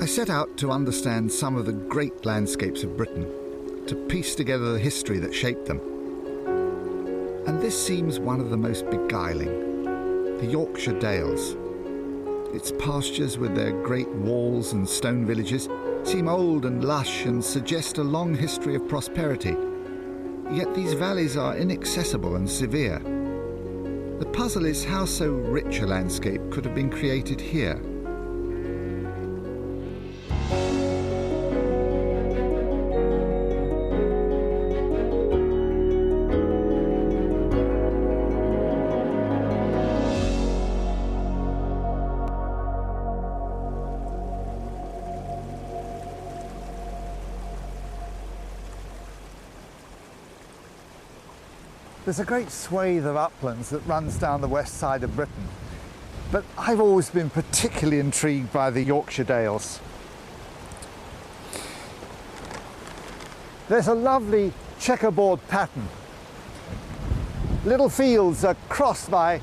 set out to understand some of the great landscapes of Britain, to piece together the history that shaped them. And this seems one of the most beguiling, the Yorkshire Dales. Its pastures with their great walls and stone villages seem old and lush and suggest a long history of prosperity. Yet these valleys are inaccessible and severe. The puzzle is how so rich a landscape could have been created here. There's a great swathe of uplands that runs down the west side of Britain, but I've always been particularly intrigued by the Yorkshire Dales. There's a lovely checkerboard pattern. Little fields are crossed by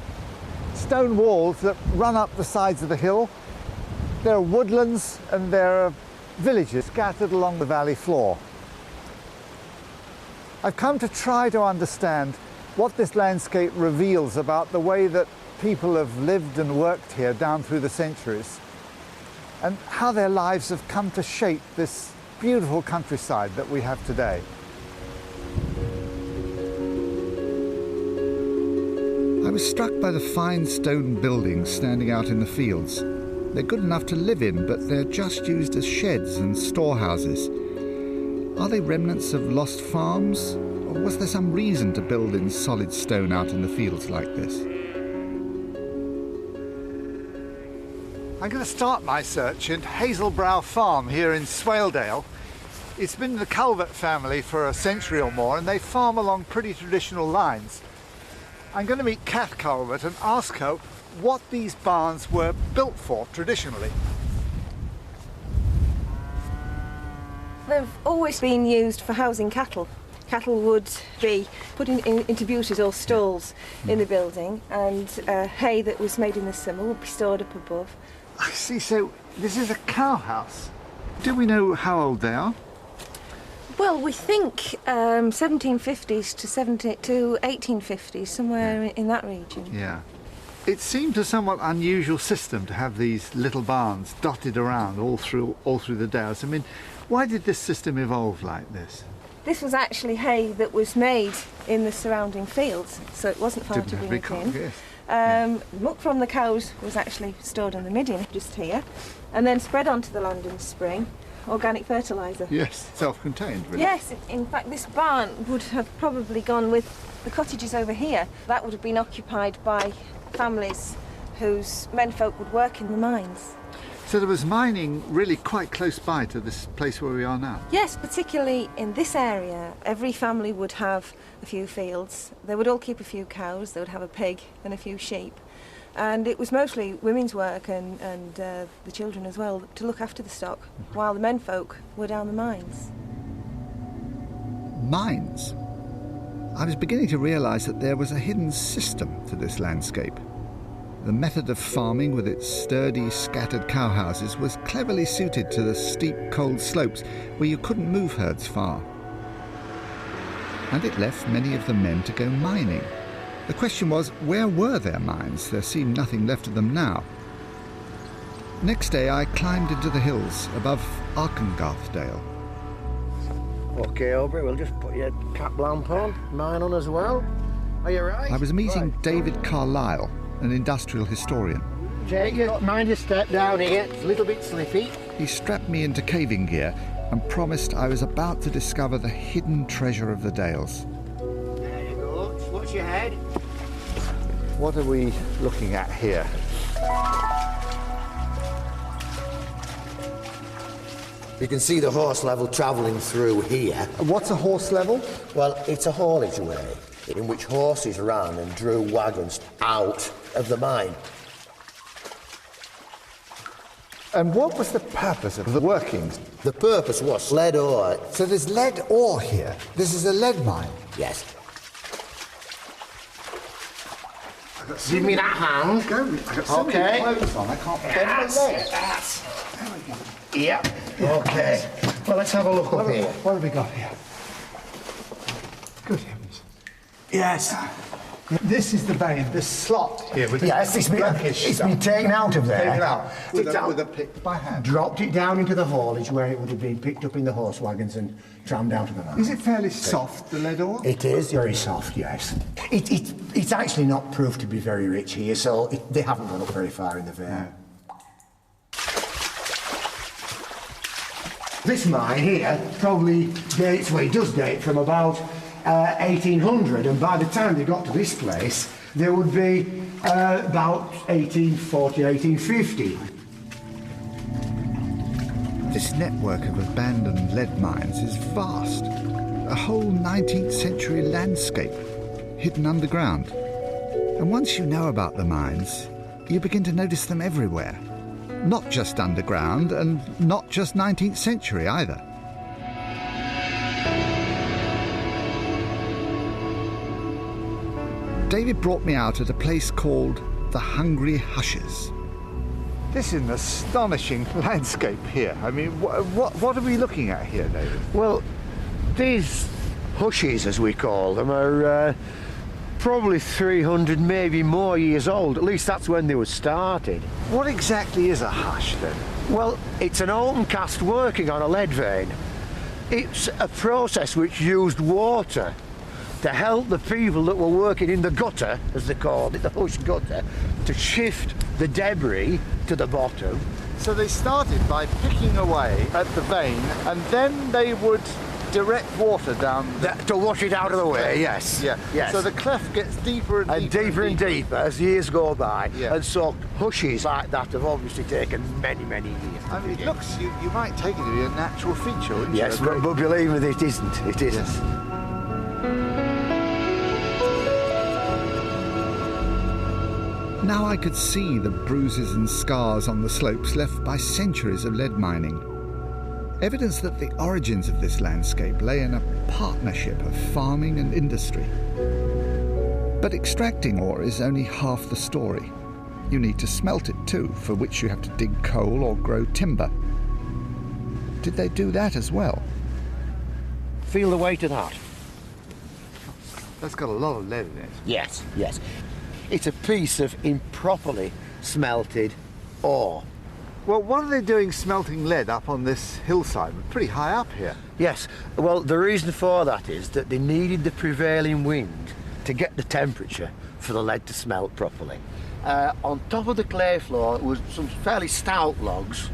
stone walls that run up the sides of the hill. There are woodlands and there are villages scattered along the valley floor. I've come to try to understand what this landscape reveals about the way that people have lived and worked here down through the centuries, and how their lives have come to shape this beautiful countryside that we have today. I was struck by the fine stone buildings standing out in the fields. They're good enough to live in, but they're just used as sheds and storehouses. Are they remnants of lost farms? Or was there some reason to build in solid stone out in the fields like this? I'm going to start my search at Hazelbrow Farm here in Swaledale. It's been the Calvert family for a century or more, and they farm along pretty traditional lines. I'm going to meet Kath Calvert and ask her what these barns were built for traditionally. They've always been used for housing cattle. Cattle would be put into buties or stalls in the building, and hay that was made in the summer would be stored up above. I see, so this is a cow house. Do we know how old they are? Well, we think 1750s to 1850s, somewhere in that region. Yeah. It seemed a somewhat unusual system to have these little barns dotted around all through the Dales. I mean, why did this system evolve like this? This was actually hay that was made in the surrounding fields, so it wasn't far to bring it in. Yes. Muck from the cows was actually stored on the midden, just here, and then spread onto the land in spring. Organic fertiliser. Yes, self-contained, really. Yes, in fact this barn would have probably gone with the cottages over here. That would have been occupied by families whose menfolk would work in the mines. So there was mining really quite close by to this place where we are now? Yes, particularly in this area. Every family would have a few fields. They would all keep a few cows, they would have a pig and a few sheep. And it was mostly women's work and the children as well to look after the stock, while the menfolk were down the mines. Mines? I was beginning to realise that there was a hidden system to this landscape. The method of farming with its sturdy, scattered cowhouses was cleverly suited to the steep, cold slopes where you couldn't move herds far. And it left many of the men to go mining. The question was, where were their mines? There seemed nothing left of them now. Next day I climbed into the hills above Dale. OK, Aubrey, we'll just put your cap lamp on, mine on as well. Are you right? I was meeting Right. David Carlyle, an industrial historian. Jake, mind your step down here, it's a little bit slippy. He strapped me into caving gear and promised I was about to discover the hidden treasure of the Dales. There you go, just watch your head. What are we looking at here? You can see the horse level travelling through here. What's a horse level? Well, it's a haulage way in which horses ran and drew wagons out of the mine. And what was the purpose of the workings? The purpose was lead ore. So there's lead ore here. This is a lead mine. Yes. Give me that hand. I've got so many clothes on, I can't bend my legs. Yeah. Okay. Well, let's have a look up here. What have we got here? Good heavens. Yes. This is the vein, this slot here with Yes, this it's been taken out of there. taken out with It's a pick by hand. Dropped it down into the haulage where it would have been picked up in the horse wagons and trammed out of the mine. Is it fairly soft, the lead ore? It is very soft, yes. It's actually not proved to be very rich here, so they haven't gone up very far in the vein. This mine here probably dates, well, it does date from about 1800, and by the time they got to this place, there would be about 1840, 1850. This network of abandoned lead mines is vast. A whole 19th century landscape hidden underground. And once you know about the mines, you begin to notice them everywhere. Not just underground, and not just 19th century either. David brought me out at a place called the Hungry Hushes. This is an astonishing landscape here. I mean, what are we looking at here, David? Well, these hushes, as we call them, are probably 300, maybe more years old. At least that's when they were started. What exactly is a hush, then? Well, it's an open cast working on a lead vein. It's a process which used water to help the people that were working in the gutter, as they called it, the hush gutter, to shift the debris to the bottom. So they started by picking away at the vein, and then they would direct water down To wash it out of the way, yes. Yeah. Yes. So the cleft gets deeper and deeper as years go by. Yeah. And so hushes like that have obviously taken many, many years. I mean, it looks, you might take it to be a natural feature, wouldn't you? Yes, but believe me, it isn't. It isn't. Yes. Now I could see the bruises and scars on the slopes left by centuries of lead mining. Evidence that the origins of this landscape lay in a partnership of farming and industry. But extracting ore is only half the story. You need to smelt it too, for which you have to dig coal or grow timber. Did they do that as well? Feel the weight of that? That's got a lot of lead in it. Yes, yes. It's a piece of improperly smelted ore. Well, what are they doing smelting lead up on this hillside? We're pretty high up here. Yes, well, the reason for that is that they needed the prevailing wind to get the temperature for the lead to smelt properly. On top of the clay floor was some fairly stout logs,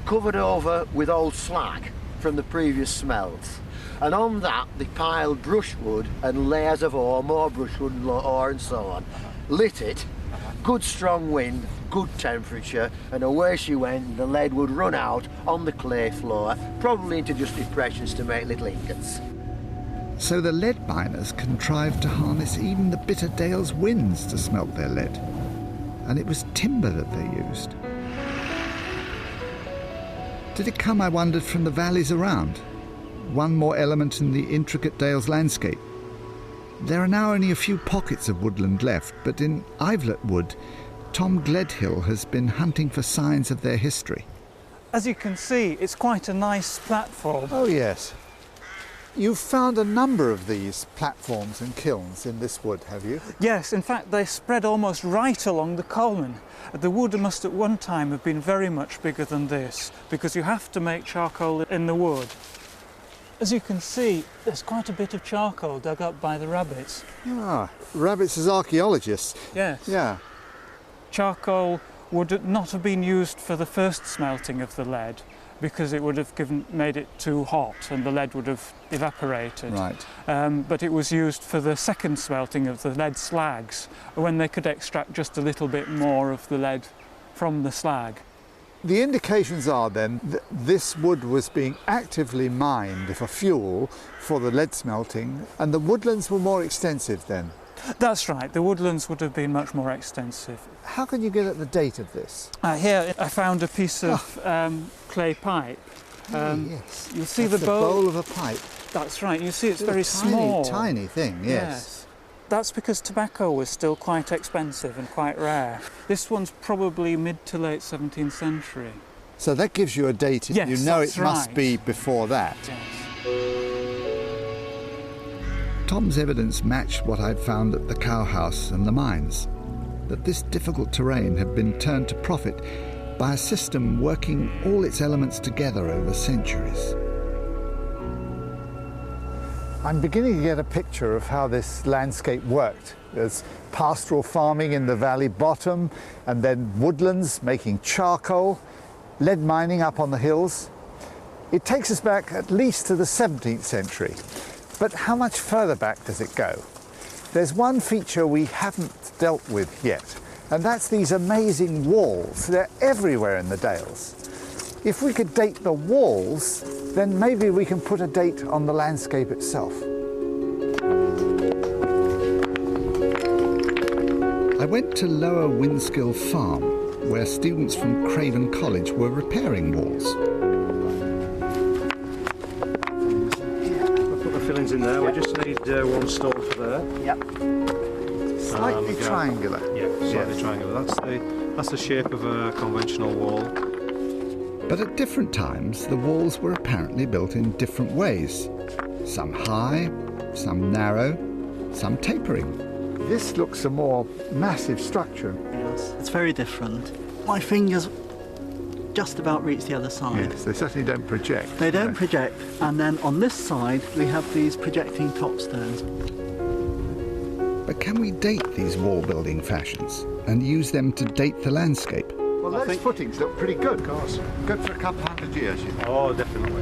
covered over with old slag from the previous smelts. And on that they piled brushwood and layers of ore, more brushwood and ore and so on. Lit it, good strong wind, good temperature, and away she went, and the lead would run out on the clay floor, probably into just depressions to make little ingots. So the lead miners contrived to harness even the bitter Dales winds to smelt their lead. And it was timber that they used. Did it come, I wondered, from the valleys around? One more element in the intricate Dales landscape. There are now only a few pockets of woodland left, but in Ivelet Wood, Tom Gledhill has been hunting for signs of their history. As you can see, it's quite a nice platform. Oh, yes. You've found a number of these platforms and kilns in this wood, have you? Yes, in fact, they spread almost right along the column. The wood must at one time have been very much bigger than this, because you have to make charcoal in the wood. As you can see, there's quite a bit of charcoal dug up by the rabbits. Ah, rabbits as archaeologists. Yes. Yeah. Charcoal would not have been used for the first smelting of the lead, because it would have made it too hot and the lead would have evaporated. Right. But it was used for the second smelting of the lead slags, when they could extract just a little bit more of the lead from the slag. The indications are then that this wood was being actively mined for fuel for the lead smelting, and the woodlands were more extensive then. That's right, the woodlands would have been much more extensive. How can you get at the date of this? Here I found a piece of clay pipe. Yes. You'll see That's the bowl. bowl of a pipe. That's right, you see it's very tiny, small. Tiny thing, yes. That's because tobacco was still quite expensive and quite rare. This one's probably mid to late 17th century. So that gives you a date. Yes, you know that's it must right. be before that. Yes. Tom's evidence matched what I'd found at the cowhouse and the mines, that this difficult terrain had been turned to profit by a system working all its elements together over centuries. I'm beginning to get a picture of how this landscape worked. There's pastoral farming in the valley bottom, and then woodlands making charcoal, lead mining up on the hills. It takes us back at least to the 17th century. But how much further back does it go? There's one feature we haven't dealt with yet, and that's these amazing walls. They're everywhere in the Dales. If we could date the walls, then maybe we can put a date on the landscape itself. I went to Lower Winskill Farm, where students from Craven College were repairing walls. We'll put the fillings in there. We just need one stone for there. Yep. Slightly triangular. Yeah, slightly triangular. That's the shape of a conventional wall. But at different times, the walls were apparently built in different ways. Some high, some narrow, some tapering. This looks a more massive structure. Yes, it's very different. My fingers just about reach the other side. Yes, they certainly don't project. They don't project, and then on this side we have these projecting top stones. But can we date these wall building fashions and use them to date the landscape? Well, those footings look pretty good, of course. Good for a couple hundred years, you think? Oh, definitely.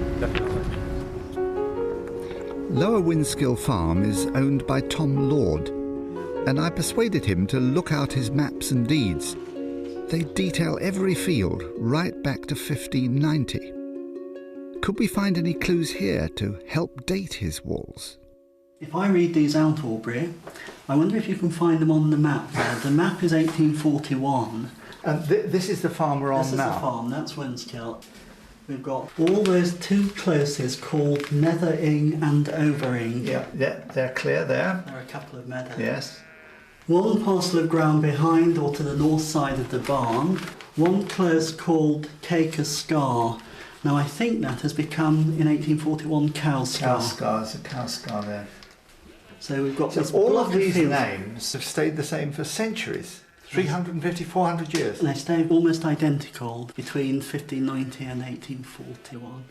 Lower Winskill Farm is owned by Tom Lord, and I persuaded him to look out his maps and deeds. They detail every field right back to 1590. Could we find any clues here to help date his walls? If I read these out, Aubrey, I wonder if you can find them on the map there. The map is 1841. And this is the farm we're on This is now. the farm, that's Winskill. We've got all those two closes called Nethering and Overing. Yeah, they're clear there. There are a couple of meadows. Yes. One parcel of ground behind or to the north side of the barn. One close called Caker's Scar. Now I think that has become, in 1841, Cow's Scar. There's a cow scar there. So we've got this So all block of these field. names have stayed the same for centuries. 350, 400 years. And they stayed almost identical between 1590 and 1841.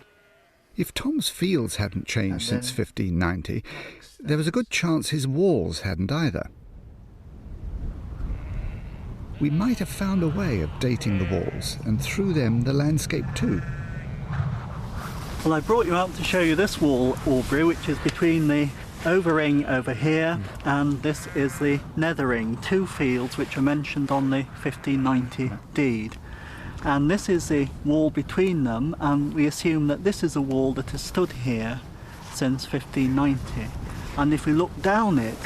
If Tom's fields hadn't changed since 1590, there was a good chance his walls hadn't either. We might have found a way of dating the walls, and through them the landscape too. Well, I brought you out to show you this wall, Aubrey, which is between the Overing over here and this is the Nethering, two fields which are mentioned on the 1590 deed. And this is the wall between them, and we assume that this is a wall that has stood here since 1590. And if we look down it,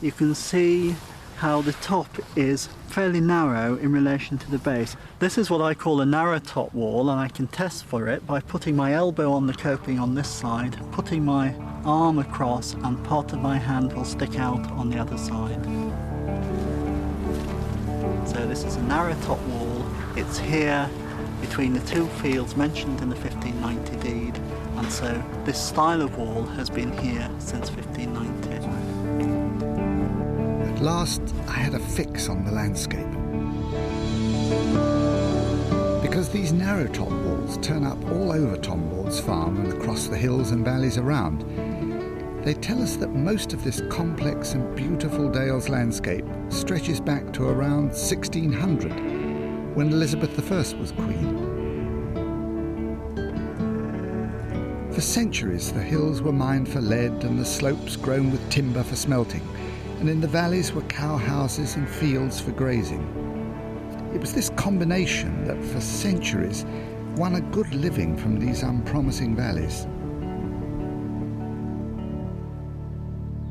you can see how the top is fairly narrow in relation to the base. This is what I call a narrow top wall, and I can test for it by putting my elbow on the coping on this side, putting my arm across, and part of my hand will stick out on the other side. So this is a narrow top wall. It's here between the two fields mentioned in the 1590 deed, and so this style of wall has been here since 1590. At last, I had a fix on the landscape. Because these narrow top walls turn up all over Tom Lord's farm and across the hills and valleys around, they tell us that most of this complex and beautiful Dales landscape stretches back to around 1600, when Elizabeth I was Queen. For centuries, the hills were mined for lead and the slopes grown with timber for smelting, and in the valleys were cow houses and fields for grazing. It was this combination that for centuries won a good living from these unpromising valleys.